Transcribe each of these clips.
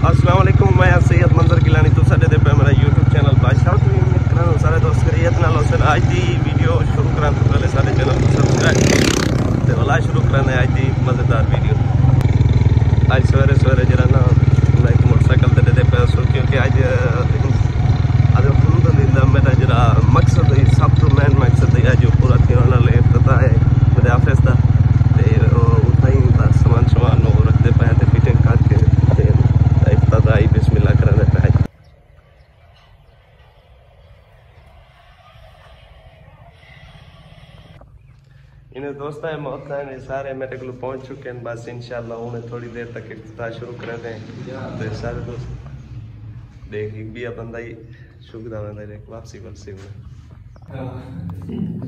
अस्सलाम वालेकुम, मैं सैयद मंजर गिलानी तो साडे दे पे मेरा यूट्यूब चैनल बादशाह तो उम्मीद करा सारे दोस्त खैरियत नाल होसन। आज दी वीडियो शुरू करा तो पहले साडे चैनल को सब्सक्राइब करो ते वाला शुरू करना आज दी मजेदार वीडियो। आज सवेरे सवेरे जरा ना मैं एक मोटरसाइकिल ते दे पे सो क्योंकि आज अल्हम्दुलिल्लाह मेरा जरा मकसद है, सब तो मेन मकसद है जो पूरा थियोन वाले पता है मेरे ऑफिस दा ते उतना ही सामान सामान वो रखते पे ते फिटिंग करके इफ्तिताही बिस्मिल्लाह करने पे है। इन्हें दोस्त है मौत है सारे मेरे को पहुंच चुके हैं, बस इंशाल्लाह उन्हें थोड़ी देर तक इफ्तिताह शुरू कर दें तो सारे दोस्त देख भी बंदा ही शुक्र देख वापसी वापसी में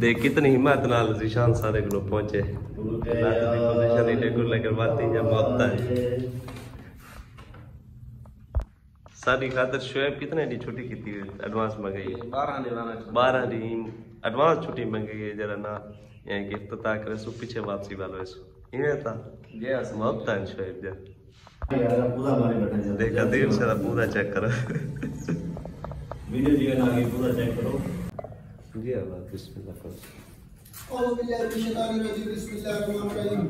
देख कितनी हिम्मत नाल जिशान सारे को पहुंचे लेकर बात जब मौत है सारी खातर शुएब कितने दी छुट्टी की थी एडवांस मंगाई 12 दी एडवांस छुट्टी मंगाई है जरा ना यहाँ की इफ्तिताह करे सो पीछे वापसी वालों सो इन्हें था यस मौत है शुएब जा पूरा हमारे बैठे देखा देर से पूरा चेक करो वीडियो जी ना आगे पूरा चेक करो जी अल्लाह बिस्मिल्लाह करो औज़ु बिल्लाहि मिनश शैतानिर रजीम बिस्मिल्लाहिर रहमानिर रहीम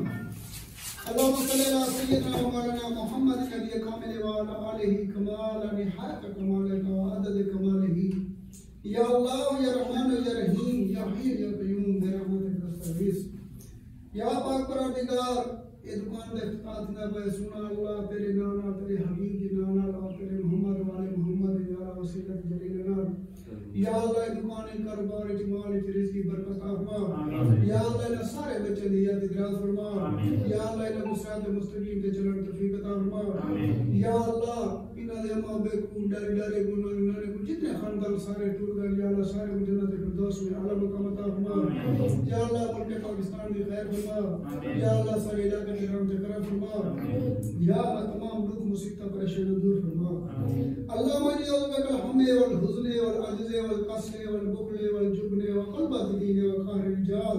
अल्लाहुम्मा सल्लि अला सय्यिदिना व मौलाना मुहम्मद नबी कामिल व अला आलिहि कमाल निहायत कमाल व अदद कमालिही या अल्लाह या रहमान या रहीम या हय्य या कय्यूम बिरहमतिक नस्तगीस या पाक परवरदिगार ये दुकान दे इफ्तिताह ना पे सुना अल्लाह तेरे नाम नाल तेरे हबीब के नाम नाल और तेरे मोहम्मद वाले मोहम्मद या वसीलत जलील नाल या अल्लाह दुकान कारोबार इजमाल रिज़्क़ी बरकत फरमा या अल्लाह ने सारे बच्चे दिया दिराज फरमा या अल्लाह ने मुसरात मुस्तकीम के चलन तौफीक अता फरमा या अल्लाह इना दे माबे को डरे डरे गुनाह इन्होंने को जितने खानदान सारे टूट गए या अल्लाह सारे को जन्नत फिरदौस में आला मकाम अता फरमा या अल्लाह मुल्क पाकिस्तान की खैर फरमा या अल्लाह सारे इलाके के रहमत करम फरमा या तमाम दुख मुसीबत परेशानी दूर फरमा अल्लाह मनी औज़ हमे वल हुज़्न वल अज्ज़ वल कसर वल बुख़ल वल जुब्न व क़ल्बत दीन व क़हर रिजाल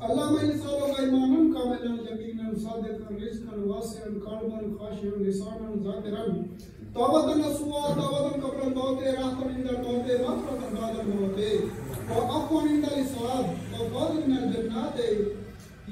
अल्लाह मैं इंसानों का ईमानन कामिलन यकीनन सादिक़न रिज़्क़न वासिअन क़ल्बन ख़ाशिअन लिसानन ज़ाकिरन तौबतन नसूआ तौबतन क़ब्ल मौत रहमतन इंदल मौत मग़फ़िरतन बादल मौत व अफ़वन इंदल हिसाब व फ़ज़लन मिनल जन्नात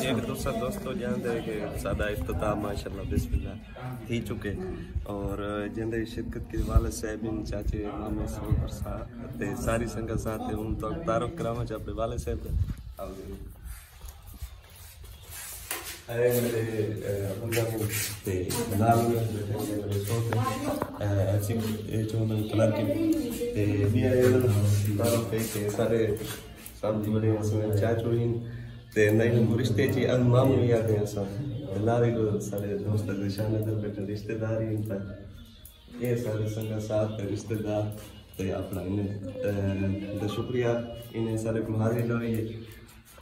एक दूसरा दोस्तों जानते हैं कि सादा इफ्तिताह माशाल्लाह बिस्मिल्लाह थी चुके और जिंदे शिरकत के वाले साहब चाचे मामे साथ सारी संगत साथ है उन तो तारुफ करामा चाहे वाले साहब मेरे ऐसी जो कलर की सारे समझ बड़े चाचू ते नहीं रिश्ते ची मामू याद है सब लारे को सारे दोस्त निशान नजर बैठे रिश्तेदारी ये सारे संग साथ रिश्तेदार तो अपना इन्हें शुक्रिया इन्हें सारे को हाजिर लाइए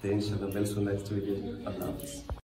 तो इंशाल्लाह मिलसूं नेक्स्ट वीडियो। अल्लाह हाफिज़।